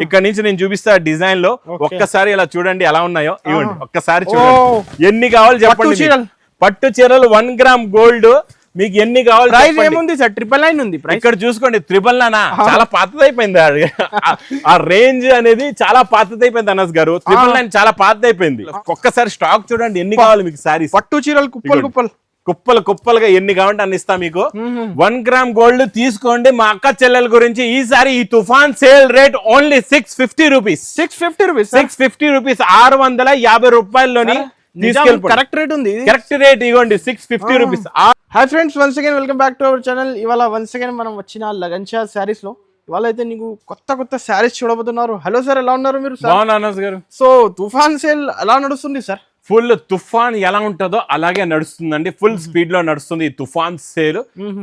ఇక్కడ నుంచి నేను చూపిస్తా డిజైన్ లో ఒక్కసారి ఇలా చూడండి ఎలా ఉన్నాయో. ఇవ్వండి ఒక్కసారి చూడండి, ఎన్ని కావాలి చెప్పండి. పట్టు చీరలు 1 గ్రామ్ గోల్డ్ మీకు ఎన్ని కావాలి? ప్రైస్ ఏముంది సార్? 999 ఉంది ప్రైస్. ఇక్కడ చూసుకోండి 999 చాలా పాతదైపోయింది. ఆ రేంజ్ అనేది చాలా పాతదైపోయింది అనస్ గారు. 999 చాలా పాతదైపోయింది. ఒక్కసారి స్టాక్ చూడండి ఎన్ని కావాలి మీకు సారీస్. పట్టు చీరలు కుప్పలు కుప్పలుగా ఎన్ని కావాలంటే అన్ని ఇస్తా మీకు. 1 గ్రామ్ గోల్డ్ తీసుకోండి. మా అక్క చెల్లెల గురించి ఈసారి ఈ తుఫాన్ sale rate only 650 rupees. 650 rupees 650 రూపాయల్లోని కరెక్ట్ రేట్ ఉంది. కరెక్ట్ రేట్ ఇవ్వండి 650 rupees. Hi friends, once again welcome back to our channel. ఇవాళ వన్స్ అగైన్ మనం వచ్చిన లగన్షా శారీస్ లో ఇవాళ అయితే నీకు కొత్త శారీస్ చూడబోతున్నారు. హలో సార్, ఎలా ఉన్నారు మీరు? గారు సో తుఫాన్ సేల్ ఎలా నడుస్తుంది సార్? ఫుల్ తుఫాన్ ఎలా ఉంటుందో అలాగే నడుస్తుందండి. ఫుల్ స్పీడ్ లో నడుస్తుంది ఈ తుఫాన్ సేల్.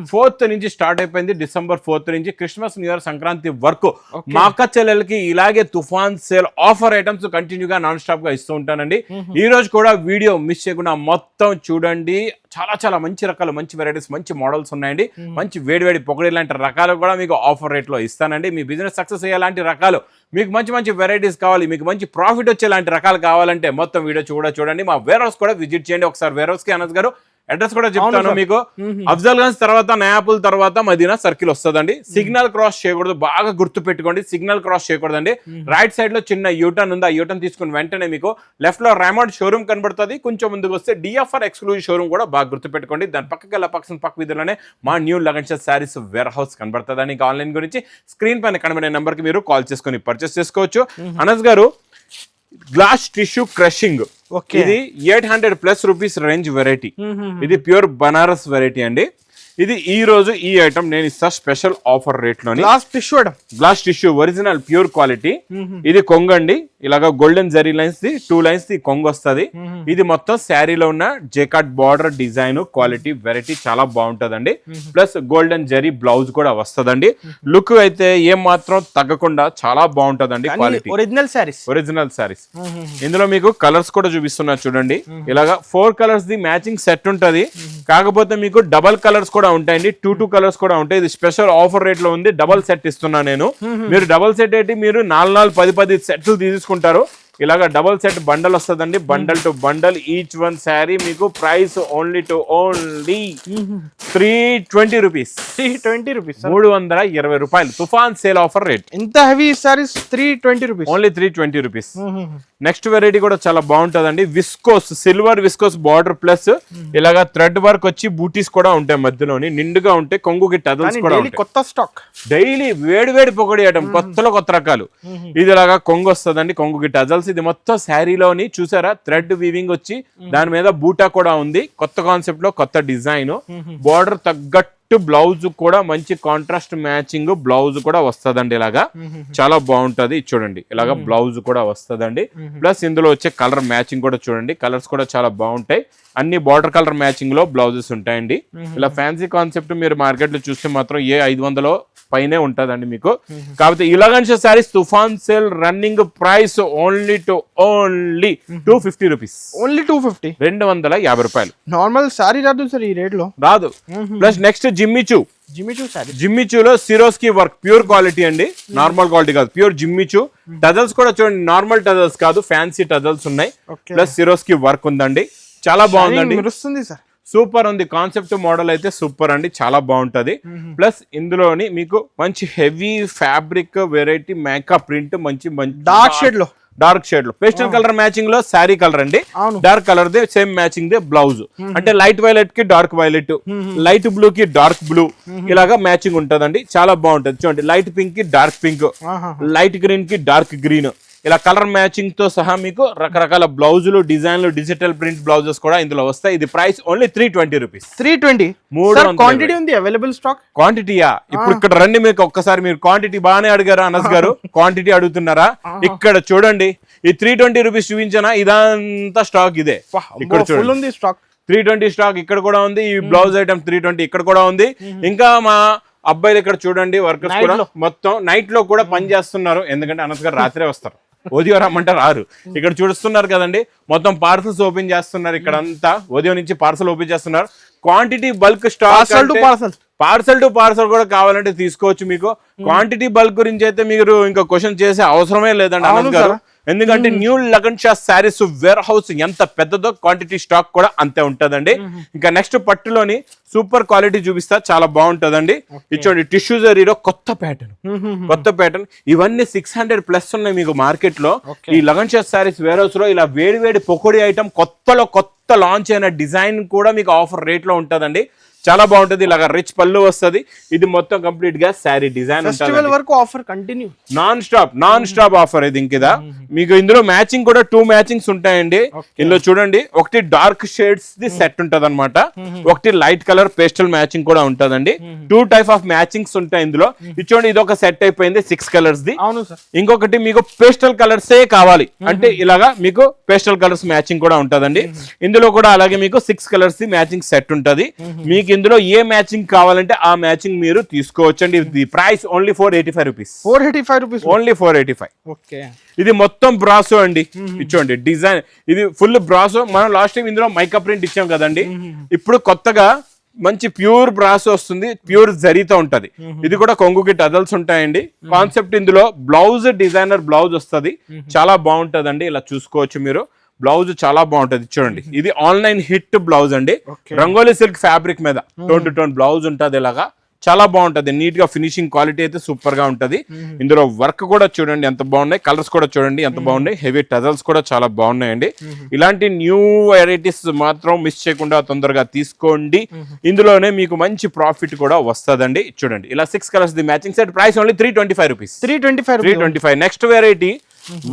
4th నుంచి స్టార్ట్ అయిపోయింది. December 4th నుంచి క్రిస్మస్ న్యూ ఇయర్ సంక్రాంతి వరకు మా అక్క చెల్లెలకి ఇలాగే తుఫాన్ సేల్ ఆఫర్ ఐటమ్స్ కంటిన్యూగా నాన్ స్టాప్ గా ఇస్తూ ఉంటానండి. ఈ రోజు కూడా వీడియో మిస్ చేయకుండా మొత్తం చూడండి. చాలా మంచి రకాలు, మంచి వెరైటీస్, మంచి మోడల్స్ ఉన్నాయండి. మంచి వేడి పొగడి లాంటి రకాలు కూడా మీకు ఆఫర్ రేట్ లో ఇస్తానండి. మీ బిజినెస్ సక్సెస్ అయ్యేలాంటి రకాలు, మీకు మంచి వెరైటీస్ కావాలి, మీకు మంచి ప్రాఫిట్ వచ్చేలాంటి రకాలు కావాలంటే మొత్తం వీడియో చూడండి. మా వేర్ హౌస్ కూడా విజిట్ చేయండి ఒకసారి. వేర్ హౌస్ కి అనస్ గారు అడ్రస్ కూడా చెప్తాను మీకు. అఫ్జల్ గంజ్ తర్వాత నయాపుల్ తర్వాత మదీనా సర్కిల్ వస్తుందండి. సిగ్నల్ క్రాస్ చేయకూడదు, బాగా గుర్తు పెట్టుకోండి. సిగ్నల్ క్రాస్ చేయకూడదండి. రైట్ సైడ్ లో చిన్న యూటర్న్ ఉంది. ఆ యూటర్న్ తీసుకుని వెంటనే మీకు లెఫ్ట్ లో రైమండ్ షోరూమ్ కనబడుతుంది. కొంచెం ముందుకు వస్తే డిఎఫ్ఆర్ ఎక్స్క్లూజివ్ షోరూమ్ కూడా బాగా గుర్తు పెట్టుకోండి. దాని పక్కకి పక్క వీధిలోనే మా new Lagansha saris ware house కనబడుతుంది. ఇంకా ఆన్లైన్ గురించి స్క్రీన్ పైన కనబడే నెంబర్ కి మీరు కాల్ చేసుకుని పర్చేస్ చేసుకోవచ్చు. అనస్ గారు, గ్లాస్ టిష్యూ క్రషింగ్, ఇది 800+ రూపీస్ రేంజ్ వెరైటీ. ఇది ప్యూర్ బనారస్ వెరైటీ అండి. ఇది ఈ రోజు ఈ ఐటమ్ నేను ఇస్తా స్పెషల్ ఆఫర్ రేట్ లోని. Glass tissue original pure quality. ఇది కొంగండి, ఇలాగా golden zari lines the 2 lines the కొంగు వస్తుంది. ఇది మొత్తం శారీలో ఉన్న జేకాట్ బార్డర్ డిజైన్ క్వాలిటీ వెరైటీ చాలా బాగుంటదండి. ప్లస్ గోల్డెన్ జరీ బ్లౌజ్ కూడా వస్తదండి. లుక్ అయితే ఏం మాత్రం తగ్గకుండా చాలా బాగుంటదండి క్వాలిటీ. ఒరిజినల్ శారీస్. ఇందులో మీకు కలర్స్ కూడా చూపిస్తున్నా చూడండి. ఇలాగా 4 కలర్స్ ది మ్యాచింగ్ సెట్ ఉంటది. కాకపోతే మీకు డబల్ కలర్స్ కూడా ఉంటాయండి. 2 కలర్స్ కూడా ఉంటాయి. ఇది స్పెషల్ ఆఫర్ రేట్ లో ఉంది. డబల్ సెట్ ఇస్తున్నా నేను. మీరు డబల్ సెట్ ఏంటి, మీరు 4 10 సెట్లు తీసుకుంటారు. ఇలాగా డబల్ సెట్ బండల్ వస్తుందండి. Bundle to bundle each one sari మీకు ప్రైస్ ఓన్లీ 320 రూపీస్. 320 రూపాయలు తుఫాన్ సేల్ ఆఫర్ రేట్. ఎంత heavy saris 320 rupees, only 320 rupees. Next variety కూడా చాలా బాగుంటదండి. Viscose, silver viscose border plus ఇలాగా థ్రెడ్ వర్క్ వచ్చి బూటీస్ కూడా ఉంటాయి. మధ్యలోని నిండుగా ఉంటాయి. కొంగుకి టజల్స్ కూడా ఉంటాయి. కొత్త స్టాక్ డైలీ వేడి పొగడి ఐటమ్, కొత్త రకాలు. ఇది ఇలాగా కొంగు వస్తుందండి, కొంగుకి టజల్స్. ఇది మొత్తం శారీలోని చూసారా థ్రెడ్ వీవింగ్ వచ్చి దాని మీద బూటా కూడా ఉంది. కొత్త కాన్సెప్ట్ లో కొత్త డిజైన్. బార్డర్ తగ్గట్టు బ్లౌజ్ కూడా మంచి కాంట్రాస్ట్ మ్యాచింగ్ బ్లౌజ్ కూడా వస్తదండి. ఇలాగా చాలా బాగుంటది. చూడండి ఇలాగా బ్లౌజ్ కూడా వస్తదండి. ప్లస్ ఇందులో వచ్చే కలర్ మ్యాచింగ్ కూడా చూడండి. కలర్స్ కూడా చాలా బాగుంటాయి. అన్ని బార్డర్ కలర్ మ్యాచింగ్ లో బ్లౌజెస్ ఉంటాయండి. ఇలా ఫ్యాన్సీ కాన్సెప్ట్ మీరు మార్కెట్ లో చూస్తే మాత్రం 500 పైనే ఉంటదండి మీకు. కాకపోతే ఇలాగన్షా శారీస్ తుఫాన్ sale running price only 250 rupees. Only 250, 250 రూపాయలు. నార్మల్ సారీ రాదు సార్ ఈ రేట్ లో, రాదు. ప్లస్ నెక్స్ట్ జిమ్మిచూలో సిరోస్కి వర్క్ ప్యూర్ క్వాలిటీ అండి. నార్మల్ క్వాలిటీ కాదు, ప్యూర్ జిమ్మిచూ. టజల్స్ కూడా చూడండి, నార్మల్ టజల్స్ కాదు, ఫ్యాన్సీ టజల్స్ ఉన్నాయి. ప్లస్ సిరోస్కి వర్క్ ఉందండి. చాలా బాగుందండి, సూపర్ ఉంది. కాన్సెప్ట్ మోడల్ అయితే సూపర్ అండి, చాలా బాగుంటది. ప్లస్ ఇందులోని మీకు మంచి heavy fabric variety makeup print, మంచి డార్క్ షేడ్ లో పేస్టల్ కలర్ మ్యాచింగ్ లో శారీ కలర్ అండి. Dark colour they same matching they blouse. అంటే లైట్ వైలెట్ కి డార్క్ వైలెట్, లైట్ బ్లూ కి డార్క్ బ్లూ, ఇలాగా మ్యాచింగ్ ఉంటదండి. చాలా బాగుంటది. చూడండి లైట్ పింక్ కి డార్క్ పింక్, లైట్ గ్రీన్ కి డార్క్ గ్రీన్, ఇలా కలర్ మ్యాచింగ్ తో సహా మీకు రకరకాల బ్లౌజులు, డిజైన్లు, డిజిటల్ ప్రింట్ బ్లౌజెస్ కూడా ఇందులో వస్తాయి. ఇది ప్రైస్ ఓన్లీ 320 రూపీస్. 320. క్వాంటిటీ ఉంది, అవైలబుల్ స్టాక్. క్వాంటిటీయా? ఇప్పుడు ఇక్కడ రండి, మీకు ఒక్కసారి మీరు క్వాంటిటీ బాగానే అడిగారా అనస్ గారు? క్వాంటిటీ అడుగుతున్నారా? ఇక్కడ చూడండి, ఈ 320 రూపీస్ చూపించానా? ఇదంతా స్టాక్ ఇదే. ఇక్కడ చూడండి స్టాక్ 320 స్టాక్ ఇక్కడ కూడా ఉంది. ఈ బ్లౌజ్ ఐటమ్ 320 ఇక్కడ కూడా ఉంది. ఇంకా మా అబ్బాయిలు ఇక్కడ చూడండి, వర్కర్స్ కూడా మొత్తం నైట్ లో కూడా పని చేస్తున్నారు. ఎందుకంటే అనస్ గారు రాత్రే వస్తారు, ఉదయం రమ్మంటే రారు. ఇక్కడ చూస్తున్నారు కదండి, మొత్తం పార్సల్స్ ఓపెన్ చేస్తున్నారు. ఇక్కడ అంతా ఉదయం నుంచి పార్సల్ ఓపెన్ చేస్తున్నారు. Quantity bulk stock, parcel to parcel కూడా కావాలంటే తీసుకోవచ్చు. మీకు క్వాంటిటీ బల్క్ గురించి అయితే మీరు ఇంకా క్వశ్చన్ చేసే అవసరమే లేదండి ఆనంద్ గారు. ఎందుకంటే new Lagan Shah saris ware house ఎంత పెద్దదో క్వాంటిటీ స్టాక్ కూడా అంతే ఉంటదండి. ఇంకా నెక్స్ట్ పట్టులోని సూపర్ క్వాలిటీ చూపిస్తా, చాలా బాగుంటదండి. ఇచ్చోండి టిష్యూ జరీలో కొత్త ప్యాటర్న్ ఇవన్నీ 600+ ఉన్నాయి మీకు మార్కెట్ లో. ఈ lagan Shah saris ware house లో ఇలా వేడి పకోడీ ఐటమ్ కొత్త లాంచ్ అయిన డిజైన్ కూడా మీకు ఆఫర్ రేట్ లో ఉంటదండి. చాలా బాగుంటది. ఇలాగా రిచ్ పళ్ళు వస్తుంది. ఇది మొత్తం కంప్లీట్ గా sari design non stop offer ఇది. ఇంకిదా మీకు ఇందులో మ్యాచింగ్ కూడా 2 మ్యాచింగ్స్ ఉంటాయండి. ఇందులో చూడండి, ఒకటి డార్క్ షేడ్స్ ది సెట్ ఉంటది అనమాట, ఒకటి లైట్ కలర్ పేస్టల్ మ్యాచింగ్ కూడా ఉంటదండి. 2 టైప్ ఆఫ్ మ్యాచింగ్స్ ఉంటాయి ఇందులో. చూడండి, ఇది ఒక సెట్ అయిపోయింది 6 కలర్స్ ది. ఇంకొకటి మీకు పేస్టల్ కలర్సే కావాలి అంటే ఇలాగా మీకు పేస్టల్ కలర్స్ మ్యాచింగ్ కూడా ఉంటదండి. ఇందులో కూడా అలాగే మీకు 6 కలర్స్ ది మ్యాచింగ్ సెట్ ఉంటది. మీకు ఇందులో ఏ మ్యాచింగ్ కావాలంటే ఆ మ్యాచింగ్ మీరు తీసుకోవచ్చండి. ఇది ప్రైస్ ఓన్లీ 485 రూపీస్. ఓన్లీ 485. ఇది మొత్తం బ్రాసో అండి. ఇచ్చోండి డిజైన్, ఇది ఫుల్ బ్రాసో. మనం లాస్ట్ టైం ఇందులో మైకా ప్రింట్ ఇచ్చాం కదండి. ఇప్పుడు కొత్తగా మంచి ప్యూర్ బ్రాసో వస్తుంది, ప్యూర్ జరీతో ఉంటది. ఇది కూడా కొంగుకి టజల్స్ ఉంటాయండి. కాన్సెప్ట్ ఇందులో బ్లౌజ్ డిజైనర్ బ్లౌజ్ వస్తుంది, చాలా బాగుంటదండి. ఇలా చూసుకోవచ్చు మీరు. బ్లౌజ్ చాలా బాగుంటది చూడండి. ఇది ఆన్లైన్ హిట్ బ్లౌజ్ అండి. రంగోలీ సిల్క్ ఫ్యాబ్రిక్ మీద టోన్ టు టోన్ బ్లౌజ్ ఉంటది. ఇలాగా చాలా బాగుంటది. నీట్ గా ఫినిషింగ్ క్వాలిటీ అయితే సూపర్ గా ఉంటది. ఇందులో వర్క్ కూడా చూడండి ఎంత బాగున్నాయి, కలర్స్ కూడా చూడండి ఎంత బాగున్నాయి. హెవీ టజల్స్ కూడా చాలా బాగున్నాయండి. ఇలాంటి న్యూ వెరైటీస్ మాత్రం మిస్ చేయకుండా తొందరగా తీసుకోండి. ఇందులోనే మీకు మంచి ప్రాఫిట్ కూడా వస్తదండి. చూడండి, ఇలా 6 colours the matching set. Price only 325 rupees. 325. Next variety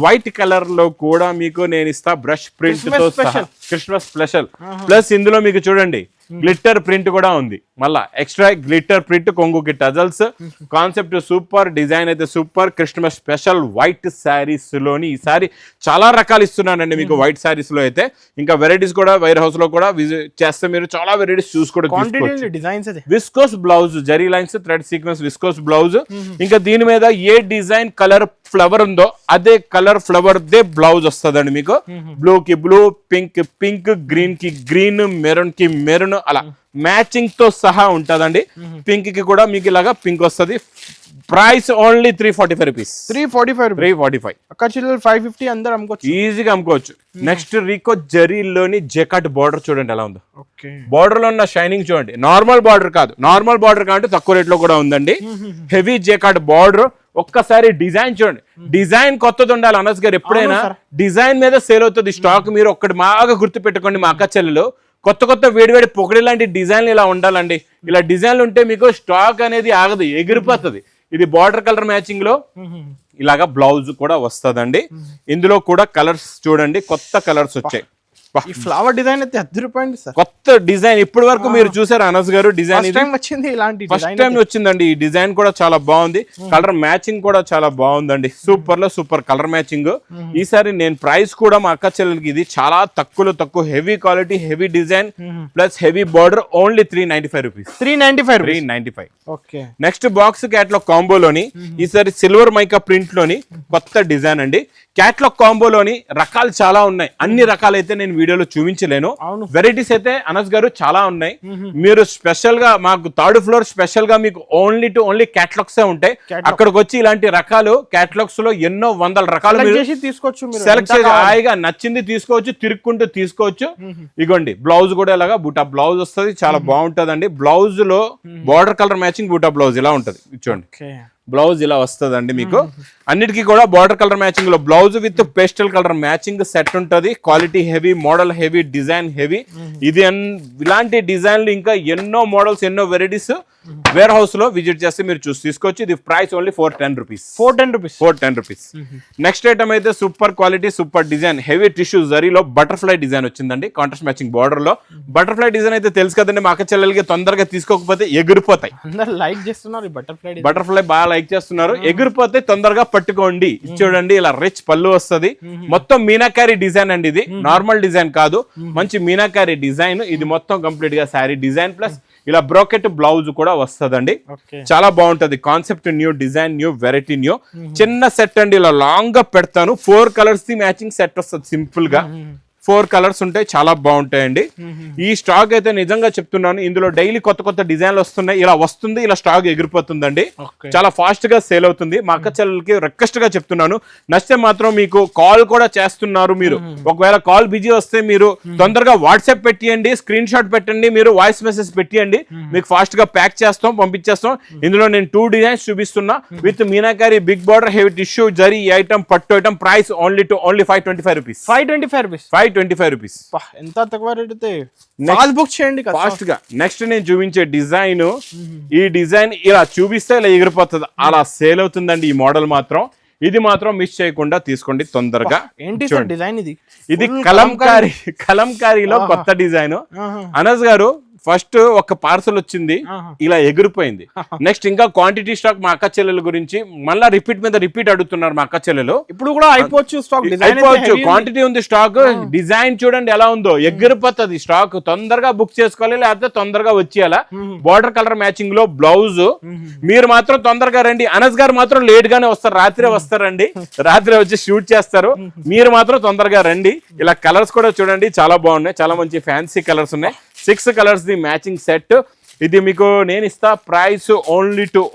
white colour లో కూడా మీకు నేను ఇస్తా, బ్రష్ ప్రింట్ తో సహా, క్రిస్మస్ స్పెషల్. ప్లస్ ఇందులో మీకు చూడండి గ్లిట్టర్ ప్రింట్ కూడా ఉంది. మళ్ళా ఎక్స్ట్రా గ్లిట్టర్ ప్రింట్, కొంగుకి టజల్స్. కాన్సెప్ట్ సూపర్, డిజైన్ అయితే super. Christmas special white saris లోని ఈసారి చాలా రకాలు ఇస్తున్నానండి మీకు వైట్ శారీస్ లో అయితే. ఇంకా వెరైటీస్ కూడా వేర్ హౌస్ లో కూడా విజిట్ చేస్తే మీరు చాలా వెరైటీస్ చూసుకోవచ్చు. Viscose blouse, zari lines, thread sequence viscose blouse. ఇంకా దీని మీద ఏ డిజైన్ కలర్ ఫ్లవర్ ఉందో అదే కలర్ ఫ్లవర్ దే బ్లౌజ్ వస్తుందండి మీకు. బ్లూ కి బ్లూ, పింక్, గ్రీన్ కి గ్రీన్, మెరూన్ కి మెరూన్, అలా మ్యాచింగ్ తో సహా ఉంటదండి. పింక్ కి కూడా మీకు ఇలాగా పింక్ వస్తుంది. Price only 345 rupees. 345. 550 అందరూ అమ్ముకోవచ్చు, ఈజీగా అమ్ముకోవచ్చు. నెక్స్ట్ రీకో జరీలోని జెకాట్ బార్డర్ చూడండి ఎలా ఉందో. బార్డర్ లో ఉన్న షైనింగ్ చూడండి. నార్మల్ బార్డర్ కాదు, నార్మల్ బార్డర్ కాబట్టి తక్కువ రేట్ లో కూడా ఉందండి. Heavy jacquard border. ఒక్కసారి డిజైన్ చూడండి, డిజైన్ కొత్తది ఉండాలి అనస్ గారు. ఎప్పుడైనా డిజైన్ మీద సేల్ అవుతుంది స్టాక్. మీరు ఒక్కటి బాగా గుర్తు పెట్టుకోండి, మా అక్క చెల్లెలు కొత్త వేడి పొగడి లాంటి డిజైన్లు ఇలా ఉండాలండి. ఇలా డిజైన్లు ఉంటే మీకు స్టాక్ అనేది ఆగదు, ఎగిరిపోతుంది. ఇది బార్డర్ కలర్ మ్యాచింగ్ లో ఇలాగా బ్లౌజ్ కూడా వస్తుందండి. ఇందులో కూడా కలర్స్ చూడండి, కొత్త కలర్స్ వచ్చాయి. ఈ ఫ్లవర్ డిజైన్ అయితే అదిరిపోయింది సార్. కొత్త డిజైన్ ఇప్పటి వరకు మీరు చూసారు అనస్ గారు. డిజైన్ వచ్చింది, ఇలాంటి ఫస్ట్ టైం వచ్చిందండి. ఈ డిజైన్ కూడా చాలా బాగుంది. కలర్ మ్యాచింగ్ కూడా చాలా బాగుందండి. సూపర్ లో సూపర్ కలర్ మ్యాచింగ్. ఈసారి నేను ప్రైస్ కూడా మా అక్క చెల్లెలకి ఇది చాలా తక్కువ heavy quality, heavy design plus heavy border. Only 395 rupees. 395. Okay. Next box catalogue కాంబోలోని ఈసారి సిల్వర్ మైకా ప్రింట్ లోని కొత్త డిజైన్ అండి. క్యాట్లాగ్ కాంబోలోని రకాలు చాలా ఉన్నాయి. అన్ని రకాలైతే నేను వీడియోలో చూపించలేను. వెరైటీస్ అయితే అనస్ గారు చాలా ఉన్నాయి. మీరు స్పెషల్ గా మాకు 3rd ఫ్లోర్ స్పెషల్ గా మీకు ఓన్లీ క్యాటలాగ్స్ ఉంటాయి. అక్కడికి వచ్చి ఇలాంటి రకాలు క్యాటలాగ్స్ లో ఎన్నో వందల రకాలు తీసుకోవచ్చు. సెలెక్ట్ చేసి హాయిగా నచ్చింది తీసుకోవచ్చు, తిరుక్కుంటూ తీసుకోవచ్చు. ఇగోండి బ్లౌజ్ కూడా ఇలాగా బూటా బ్లౌజ్ వస్తుంది, చాలా బాగుంటదండి. బ్లౌజ్ లో బార్డర్ కలర్ మ్యాచింగ్ బూటా బ్లౌజ్ ఇలా ఉంటది. చూడండి బ్లౌజ్ ఇలా వస్తుందండి మీకు. అన్నిటికీ కూడా బార్డర్ కలర్ మ్యాచింగ్ లో blouse with pastel colour matching set ఉంటది. Quality heavy, model heavy, design heavy. ఇది ఇలాంటి డిజైన్లు ఇంకా ఎన్నో మోడల్స్, ఎన్నో వెరైటీస్ వేర్ హౌస్ లో విజిట్ చేస్తే మీరు చూసి తీసుకోవచ్చు. ఇది price only 410 rupees. 410 rupees. Next item అయితే super quality, super design, heavy tissue జరీలో బటర్ఫ్లై డిజైన్ వచ్చిందండి. కాంట్రాస్ట్ మ్యాచింగ్ బార్డర్ లో బటర్ఫ్లై డిజైన్ అయితే తెలుసు కదండి, మా అక్క చెల్లెలకి తొందరగా తీసుకోకపోతే ఎగిరిపోతాయి. లైక్ చేస్తున్నారు బటర్ఫ్లై బాగా లైక్ చేస్తున్నారు. ఎగిరిపోతే తొందరగా పట్టుకోండి. చూడండి ఇలా రిచ్ పళ్ళు వస్తుంది. మొత్తం మీనాకారి డిజైన్ అండి. ఇది నార్మల్ డిజైన్ కాదు, మంచి మీనాకారి డిజైన్. ఇది మొత్తం కంప్లీట్ గా శారీ డిజైన్ ప్లస్ ఇలా బ్రోకెట్ బ్లౌజ్ కూడా వస్తుందండి. చాలా బాగుంటది. Concept new, design new, variety new. చిన్న సెట్ అండి, ఇలా లాంగ్ గా పెడతాను. 4 కలర్స్ ది మ్యాచింగ్ సెట్ వస్తుంది సింపుల్ గా. 4 కలర్స్ ఉంటాయి, చాలా బాగుంటాయండి. ఈ స్టాక్ అయితే నిజంగా చెప్తున్నాను, ఇందులో డైలీ కొత్త కొత్త డిజైన్లు వస్తున్నాయి. ఇలా వస్తుంది, ఇలా స్టాక్ ఎగిరిపోతుందండి. చాలా ఫాస్ట్ గా సేల్ అవుతుంది. మా అక్క చెల్లెలకి రిక్వెస్ట్ గా చెప్తున్నాను, నచ్చితే మాత్రం మీకు కాల్ కూడా చేస్తున్నారు. మీరు ఒకవేళ కాల్ బిజీ వస్తే మీరు తొందరగా వాట్సాప్ పెట్టియండి, స్క్రీన్ షాట్ పెట్టండి, మీరు వాయిస్ మెసేజ్ పెట్టియండి, మీకు ఫాస్ట్ గా ప్యాక్ చేస్తాం, పంపించేస్తాం. ఇందులో నేను 2 డిజైన్స్ చూపిస్తున్నా with meenakari big border heavy tissue zari item పట్టు item. Price only 525 rupees. 525 rupees. ఎంత తక్కువ రేట్ అయితే బుక్ చేయండి ఫాస్ట్ గా. నెక్స్ట్ నేను చూపించే డిజైన్, ఈ డిజైన్ ఇలా చూపిస్తే ఇలా ఎగిరిపోతుంది, అలా సేల్ అవుతుందండి. ఈ మోడల్ మాత్రం, ఇది మాత్రం మిస్ చేయకుండా తీసుకోండి తొందరగా. ఏంటి డిజైన్ ఇది కలంకారీలో కొత్త డిజైన్. అనస్ గారు ఫస్ట్ ఒక పార్సల్ వచ్చింది, ఇలా ఎగిరిపోయింది. నెక్స్ట్ ఇంకా క్వాంటిటీ స్టాక్ మా అక్క చెల్లెల గురించి మళ్ళా రిపీట్ అడుగుతున్నారు మా అక్క చెల్లెలు. ఇప్పుడు కూడా అయిపోవచ్చు స్టాక్, అయిపోవచ్చు, క్వాంటిటీ ఉంది స్టాక్. డిజైన్ చూడండి ఎలా ఉందో, ఎగిరిపోతుంది స్టాక్. తొందరగా బుక్ చేసుకోవాలి, లేకపోతే తొందరగా వచ్చేయాలా. బార్డర్ కలర్ మ్యాచింగ్ లో బ్లౌజ్. మీరు మాత్రం తొందరగా రండి. అనస్ గారు మాత్రం లేట్ గానే వస్తారు, రాత్రే వస్తారండి, రాత్రి వచ్చి షూట్ చేస్తారు. మీరు మాత్రం తొందరగా రండి. ఇలా కలర్స్ కూడా చూడండి, చాలా బాగున్నాయి, చాలా మంచి ఫ్యాన్సీ కలర్స్ ఉన్నాయి. 6 కలర్స్ ది మ్యాచింగ్ సెట్. ఇది మీకు నేను ఇస్తా price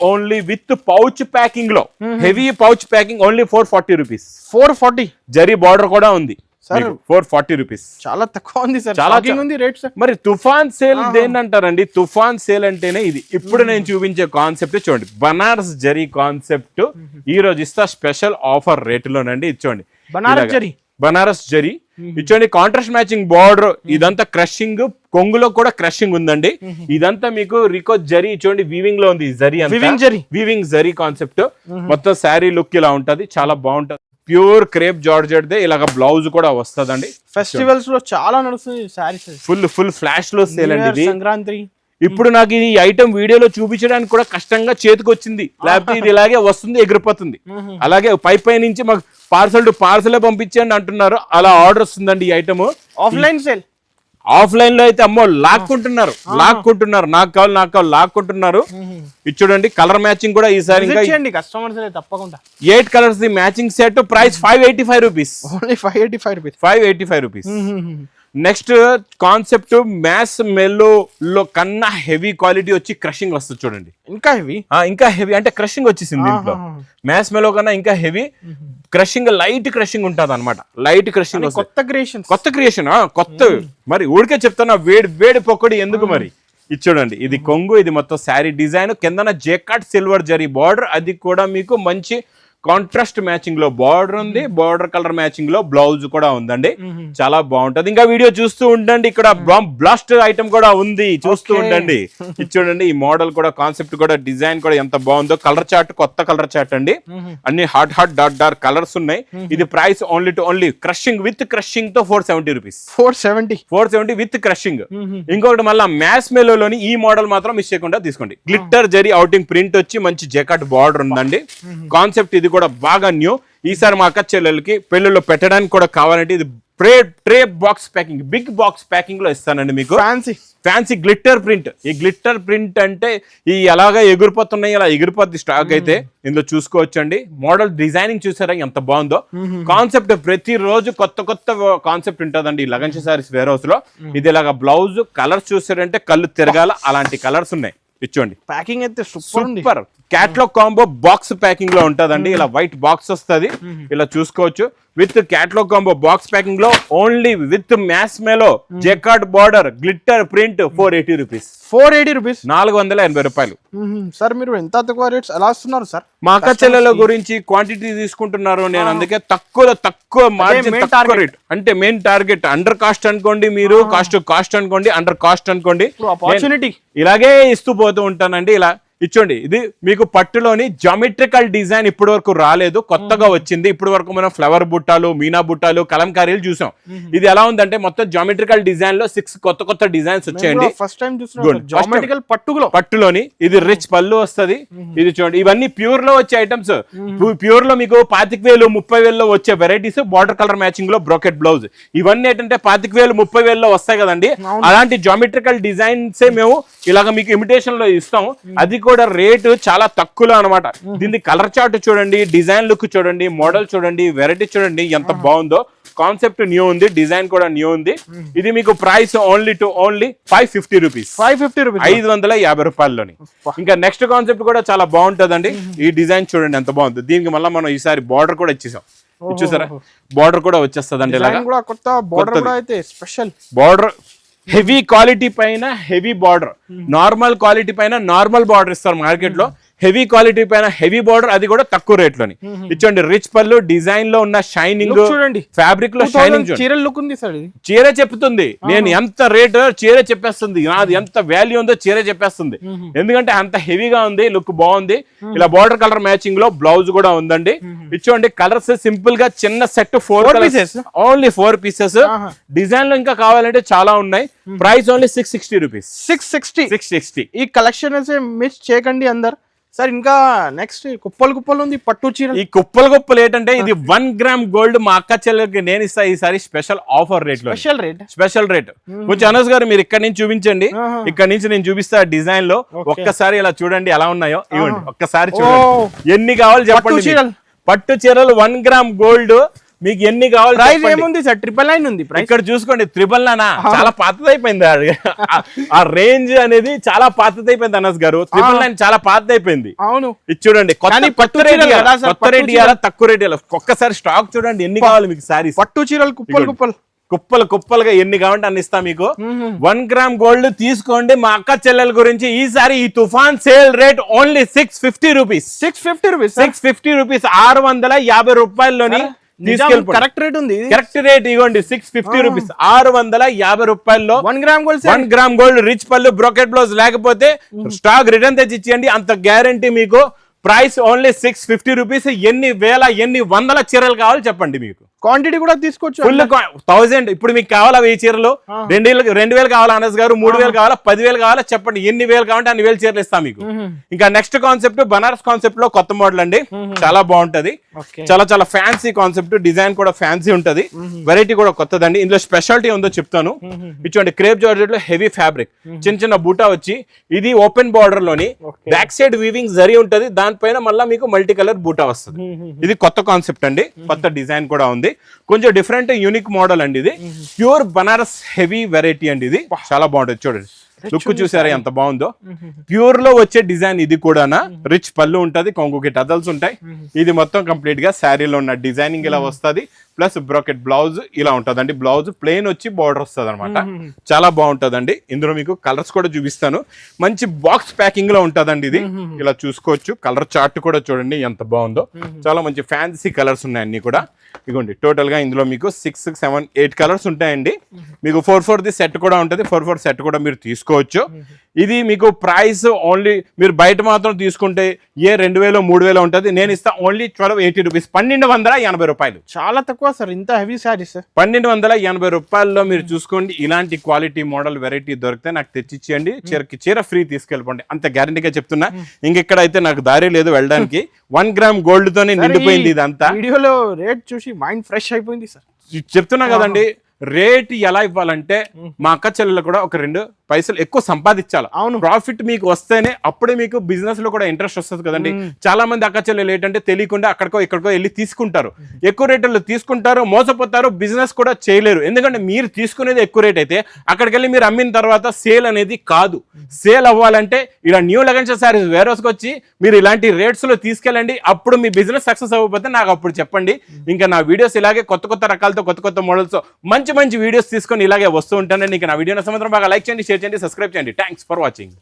only with pouch packing లో, heavy pouch packing, only 440 rupees. 440 zari border కూడా ఉంది, 440 రూపీస్. చాలా తక్కువ ఉంది సార్, చాలా ఉంది రేట్ సార్. మరి తుఫాన్ సేల్ దేన్నంటారండి? తుఫాన్ సేల్ అంటేనే ఇది. ఇప్పుడు నేను చూపించే కాన్సెప్ట్ చూడండి, బనారస్ జరీ కాన్సెప్ట్. ఈ రోజు ఇస్తా స్పెషల్ ఆఫర్ రేటులోనండి. ఇది చూడండి, బనారస్ జరీ ఇచ్చండి. కాంట్రాస్ట్ మ్యాచింగ్ బార్డర్, ఇదంతా క్రషింగ్, కొంగులో కూడా క్రషింగ్ ఉందండి. ఇదంతా మీకు రికో జరీ చూడండి, వీవింగ్ లో ఉంది. Zari weaving zari concept. మొత్తం శారీ లుక్ ఇలా ఉంటది, చాలా బాగుంటది. Pure crepe georgette they. ఇలాగ బ్లౌజ్ కూడా వస్తదండి. ఫెస్టివల్స్ లో చాలా నడుస్తుంది సారీస్, ఫుల్ ఫ్లాష్ లో సేల్ అండి ఇది. సంక్రాంతి. ఇప్పుడు నాకు ఈ ఐటమ్ వీడియోలో చూపించడానికి కూడా కష్టంగా చేతికి వచ్చింది, లేకపోతే ఇది ఇలాగే వస్తుంది, ఎగిరిపోతుంది. అలాగే పై నుంచి మాకు పార్సల్ టు పార్సలే పంపించండి అంటున్నారు, అలా ఆర్డర్ వస్తుందండి ఈ ఐటమ్. Offline sale. ఆఫ్లైన్ లో అయితే అమ్మో లాక్కుంటున్నారు, నాకు కావాలి లాక్కుంటున్నారు. ఇది చూడండి, కలర్ మ్యాచింగ్ కూడా ఈసారి కస్టమర్స్ తప్పకుండా. 8 colours the matching set. Price 585 rupees. Only 585 rupees. Next concept marshmallow లో కన్నా హెవీ క్వాలిటీ వచ్చి క్రషింగ్ వస్తుంది చూడండి. ఇంకా హెవీ అంటే క్రషింగ్ వచ్చేసింది దీంట్లో. మ్యాస్ మెలో కన్నా ఇంకా హెవీ క్రషింగ్, లైట్ క్రషింగ్ ఉంటుంది అనమాట. లైట్ క్రషింగ్, కొత్త క్రియేషన్. మరి ఊరికే చెప్తాను, వేడి పొక్కడి ఎందుకు మరి. ఇది చూడండి, ఇది కొంగు, ఇది మొత్తం శారీ డిజైన్. కిందన జేకాట్ సిల్వర్ జరీ బార్డర్, అది కూడా మీకు మంచి కాంట్రాస్ట్ మ్యాచింగ్ లో బార్డర్ ఉంది, బార్డర్ కలర్ మ్యాచింగ్ లో బ్లౌజ్ కూడా ఉందండి. చాలా బాగుంటది. ఇంకా వీడియో చూస్తూ ఉండండి, ఇక్కడ బ్లాస్ట్ ఐటమ్ కూడా ఉంది, చూస్తూ ఉండండి. ఇది చూడండి, ఈ మోడల్ కూడా, కాన్సెప్ట్ కూడా, డిజైన్ కూడా ఎంత బాగుందో. కలర్ చార్ట్, కొత్త కలర్ చార్ట్ అండి. అన్ని హాట్ డార్క్ కలర్స్ ఉన్నాయి. ఇది price only crushing with crushing తో 470 రూపీస్. 470 with crushing. ఇంకొకటి మళ్ళీ మ్యాస్ మెలోని ఈ మోడల్ మాత్రం మిస్ చేయకుండా తీసుకోండి. గ్లిట్టర్ జరీ అవుటింగ్ ప్రింట్ వచ్చి మంచి జెకాట్ బార్డర్ ఉందండి. కాన్సెప్ట్ ఇది కూడా బాగా న్యూ. ఈసారి మా అక్క చెల్లెలకి పెళ్లిలో పెట్టడానికి కూడా కావాలంటే ఇది tray box packing, big box packing లో ఇస్తానండి మీకు. Fancy glitter print. ఈ గ్లిట్టర్ ప్రింట్ అంటే ఈ ఎలాగా ఎగిరిపోతున్నాయి, అలా ఎగిరిపోద్ది స్టాక్ అయితే. ఇందులో చూసుకోవచ్చు అండి. మోడల్ డిజైనింగ్ చూసారా ఎంత బాగుందో. కాన్సెప్ట్ ప్రతి రోజు కొత్త కాన్సెప్ట్ ఉంటుందండి ఈ లగన్ సారీస్ వేర్ హౌస్ లో. ఇది ఇలాగా బ్లౌజ్ కలర్స్ చూసారంటే కళ్ళు తిరగాల, అలాంటి కలర్స్ ఉన్నాయి. ఇచ్చోండి, ప్యాకింగ్ అయితే super. Catalogue combo box packing లో ఉంటదండి. ఇలా వైట్ బాక్స్ వస్తుంది, ఇలా చూసుకోవచ్చు. With catalogue combo box packing లో, only with marshmallow jacquard border glitter print 480 rupees. 480 రూపాయలు. సార్ మీరు ఎంత తక్కువ రేట్స్ ఎలా ఇస్తున్నారు సార్? మా అక్క చెల్లెల గురించి క్వాంటిటీ తీసుకుంటున్నారు, నేను అందుకే తక్కువ మార్జిన్, తక్కువ రేట్. అంటే మెయిన్ టార్గెట్ అండర్ కాస్ట్ అనుకోండి, మీరు కాస్ట్ అనుకోండి, అండర్ కాస్ట్ అనుకోండి. ఆపర్చునిటీ ఇలాగే ఇస్తూ పోతూ ఉంటానండి. ఇలా ఇచ్చోండి, ఇది మీకు పట్టులోని జామెట్రికల్ డిజైన్ ఇప్పటి వరకు రాలేదు, కొత్తగా వచ్చింది. ఇప్పటి వరకు మనం ఫ్లవర్ బుట్టాలు, మీనా బుట్టాలు, కలంకారీలు చూసాం. ఇది ఎలా ఉందంటే మొత్తం జామెట్రికల్ డిజైన్ లో 6 కొత్త డిజైన్స్ వచ్చాయండి. ఫస్ట్ టైం జామెట్రికల్ పట్టులోని ఇది రిచ్ పళ్ళు వస్తుంది. ఇది చూడండి, ఇవన్నీ ప్యూర్ లో వచ్చే ఐటమ్స్. ప్యూర్ లో మీకు 25,000, 30,000 లో వచ్చే వెరైటీస్. బార్డర్ కలర్ మ్యాచింగ్ లో బ్రోకెట్ బ్లౌజ్. ఇవన్నీ ఏంటంటే 25,000, 30,000 లో వస్తాయి కదండి. అలాంటి జామెట్రికల్ డిజైన్స్ మేము ఇలాగ మీకు ఇమిటేషన్ లో ఇస్తాం. అది కూడా కూడా రేటు చాలా తక్కువలో అనమాట. దీని కలర్ చార్ట్ చూడండి, డిజైన్ లుక్ చూడండి, మోడల్ చూడండి, వెరైటీ చూడండి ఎంత బాగుందో. కాన్సెప్ట్ న్యూ ఉంది, డిజైన్ కూడా న్యూ ఉంది. ఇది మీకు ప్రైస్ ఓన్లీ 550 రూపీస్, 550 రూపాయల్లోని. ఇంకా నెక్స్ట్ కాన్సెప్ట్ కూడా చాలా బాగుంటదండి. ఈ డిజైన్ చూడండి ఎంత బాగుంది. దీనికి మళ్ళీ మనం ఈసారి బార్డర్ కూడా ఇచ్చేసాం, చూసారా? బార్డర్ కూడా వచ్చేస్తుందండి ఇలాగా. బార్డర్ హెవీ క్వాలిటీ పైన హెవీ బార్డర్, నార్మల్ క్వాలిటీ పైన నార్మల్ బార్డర్ ఇస్తారు మార్కెట్ లో. హెవీ క్వాలిటీ పైన హెవీ బార్డర్, అది కూడా తక్కువ రేట్ లోని ఇచ్చండి. రిచ్ పళ్ళు, డిజైన్ లో ఉన్న షైనింగ్ చూడండి, ఫ్యాబ్రిక్ లో షైనింగ్ చీర చెప్తుంది. నేను ఎంత రేట్ చీర చెప్పేస్తుంది, నాది ఎంత వాల్యూ ఉందో చీర చెప్పేస్తుంది. ఎందుకంటే అంత హెవీగా ఉంది, లుక్ బాగుంది. ఇలా బార్డర్ కలర్ మ్యాచింగ్ లో బ్లౌజ్ కూడా ఉందండి. ఇచ్చోండి కలర్స్ సింపుల్ గా చిన్న set 4 pieces, only 4 pieces. Design లో ఇంకా కావాలంటే చాలా ఉన్నాయి. Price only 660 rupees, 660. ఈ కలెక్షన్ మిస్ చేయకండి అందరు. సార్ ఇంకా నెక్స్ట్ కుప్పలు ఉంది పట్టు చీర. ఈ కుప్పలు ఏంటంటే ఇది 1 గ్రామ్ గోల్డ్ మా అక్క చెల్లెలకి నేను ఇస్తా ఈసారి స్పెషల్ ఆఫర్ రేట్ లో. స్పెషల్ రేట్ కొంచెం అనస్ గారు మీరు ఇక్కడ నుంచి చూపించండి. ఇక్కడ నుంచి నేను చూపిస్తా డిజైన్ లో. ఒక్కసారి ఇలా చూడండి ఎలా ఉన్నాయో. ఇవ్వండి ఒక్కసారి చూడండి. ఎన్ని కావాలి చెప్పండి. పట్టు చీరలు 1 గ్రామ్ గోల్డ్ మీకు ఎన్ని కావాలి? ప్రైస్ ఏముంది సార్? 999 ఉంది. ఇక్కడ చూసుకోండి, 999 చాలా పాతదైపోయింది. ఆ రేంజ్ అనేది చాలా పాతదైపోయింది అనస్ గారు. 999 చాలా పాతదైపోయింది. అవును, ఇది చూడండి. కొత్త రేట్ ఇవ్వాలా, తక్కువ రేట్ ఇవ్వాలి. ఒక్కసారి స్టాక్ చూడండి ఎన్ని కావాలి మీకు. సారీస్ పట్టు చీరలు కుప్పలుగా ఎన్ని కావాలంటే అన్ని ఇస్తా మీకు. 1 గ్రామ్ గోల్డ్ తీసుకోండి. మా అక్క చెల్లెల గురించి ఈసారి ఈ తుఫాన్ sale rate only 650 rupees, 650 rupees, 650 రూపాయల్లోని కరెక్ట్ రేట్ ఉంది. కరెక్ట్ రేట్ ఇవ్వండి 650 రూపీస్, 650 రూపాయల్లో 1 gram gold rich pallu brocade blouse లేకపోతే స్టాక్ రిటర్న్ తెచ్చి ఇచ్చేయండి. అంత గ్యారంటీ మీకు. Price only 650 rupees. ఎన్ని వందల చీరలు కావాలి చెప్పండి మీకు. క్వాంటిటీ కూడా తీసుకోవచ్చు. ఫుల్ 1000. ఇప్పుడు మీకు కావాలా 1000 చీరలు? 2000 కావాలా అనస్ గారు? 3000 కావాలా? 10,000 కావాలా? చెప్పండి. ఎన్ని వేలు కావాలంటే అన్ని వేలు చీరలు ఇస్తాం మీకు. ఇంకా నెక్స్ట్ కాన్సెప్ట్ బనారస్ కాన్సెప్ట్ లో కొత్త మోడల్ అండి. చాలా బాగుంటది. చాలా ఫ్యాన్సీ కాన్సెప్ట్. డిజైన్ కూడా ఫ్యాన్సీ ఉంటది. వెరైటీ కూడా కొత్తదండి. ఇందులో స్పెషాలిటీ ఉందో చెప్తాను. ఇటువంటి క్రేప్ జార్జెట్ లో హెవీ ఫ్యాబ్రిక్, చిన్న బూటా వచ్చి, ఇది ఓపెన్ బార్డర్ లోని బ్యాక్ సైడ్ వీవింగ్ జరీ ఉంటది. దానిపైన మళ్ళీ మీకు మల్టీ కలర్ బూటా వస్తుంది. ఇది కొత్త కాన్సెప్ట్ అండి. కొత్త డిజైన్ కూడా ఉంది. కొంచెం డిఫరెంట్ యూనిక్ మోడల్ అండి. ఇది ప్యూర్ బనారస్ హెవీ వెరైటీ అండి. ఇది చాలా బాగుంటుంది. చూడండి లుక్ చూసారా ఎంత బాగుందో. ప్యూర్ లో వచ్చే డిజైన్ ఇది కూడా. రిచ్ పళ్ళు ఉంటది, కొంగుకి టజల్స్ ఉంటాయి. ఇది మొత్తం కంప్లీట్ గా శారీలో ఉన్న డిజైనింగ్ ఇలా వస్తుంది. ప్లస్ బ్రాకెట్ బ్లౌజ్ ఇలా ఉంటదండి. బ్లౌజ్ ప్లెయిన్ వచ్చి బార్డర్ వస్తుంది అనమాట. చాలా బాగుంటదండి. ఇందులో మీకు కలర్స్ కూడా చూపిస్తాను. మంచి బాక్స్ ప్యాకింగ్ లో ఉంటదండి. ఇది ఇలా చూసుకోవచ్చు. కలర్ చార్ట్ కూడా చూడండి ఎంత బాగుందో. చాలా మంచి ఫ్యాన్సీ కలర్స్ ఉన్నాయి అన్ని కూడా. ఇగోండి టోటల్ గా ఇందులో మీకు 6, 7, 8 కలర్స్ ఉంటాయండి. మీకు 4 సెట్ కూడా ఉంటుంది. 4 సెట్ కూడా మీరు తీసుకోవచ్చు. ఇది మీకు ప్రైస్ ఓన్లీ మీరు బయట మాత్రం తీసుకుంటే 2000, 3000 ఉంటుంది. నేను ఇస్తా ఓన్లీ 1280 రూపీస్, 1280 రూపాయలు. చాలా తక్కువ సార్ ఇంత హెవీ సారీస్. 1280 రూపాయల్లో మీరు చూసుకోండి. ఇలాంటి క్వాలిటీ మోడల్ వెరైటీ దొరికితే నాకు తెచ్చిచ్చేయండి. చీర ఫ్రీ తీసుకెళ్ళిపోండి. అంత గ్యారంటీగా చెప్తున్నా. ఇంకెక్కడ అయితే నాకు దారి లేదు వెళ్ళడానికి. 1 గ్రామ్ గోల్డ్ తోనే నిండిపోయింది ఇదంతా. వీడియోలో రేట్ చూసి మైండ్ ఫ్రెష్ అయిపోయింది సార్. చెప్తున్నా కదండి. రేట్ ఎలా ఇవ్వాలంటే మా అక్క చెల్లెలు కూడా ఒక 2 పైసలు ఎక్కువ సంపాదించాలి. అవును, ప్రాఫిట్ మీకు వస్తేనే అప్పుడే మీకు బిజినెస్ లో కూడా ఇంట్రెస్ట్ వస్తుంది కదండి. చాలా మంది అక్క చెల్లెలు ఏంటంటే తెలియకుండా అక్కడికో ఇక్కడికో వెళ్ళి తీసుకుంటారు. ఎక్కువ రేట్లలో తీసుకుంటారు, మోసపోతారు, బిజినెస్ కూడా చేయలేరు. ఎందుకంటే మీరు తీసుకునేది ఎక్కువ రేట్ అయితే అక్కడికి వెళ్ళి మీరు అమ్మిన తర్వాత సేల్ అనేది కాదు. సేల్ అవ్వాలంటే ఇలా న్యూ లగన్షా సారీస్ వేర్ హౌస్కి వచ్చి మీరు ఇలాంటి రేట్స్ లో తీసుకెళ్ళండి. అప్పుడు మీ బిజినెస్ సక్సెస్ అవ్వకపోతే నాకు అప్పుడు చెప్పండి. ఇంకా నా వీడియోస్ ఇలాగే కొత్త రకాలతో కొత్త మోడల్స్ మంచి వీడియోస్ తీసుకొని ఇలాగే వస్తూ ఉంటానండి. ఇంకా నా వీడియోని సమాధానం బాగా లైక్ చేయండి, షేర్ చేయండి, సబ్స్క్రైబ్ చేయండి. Thanks for watching.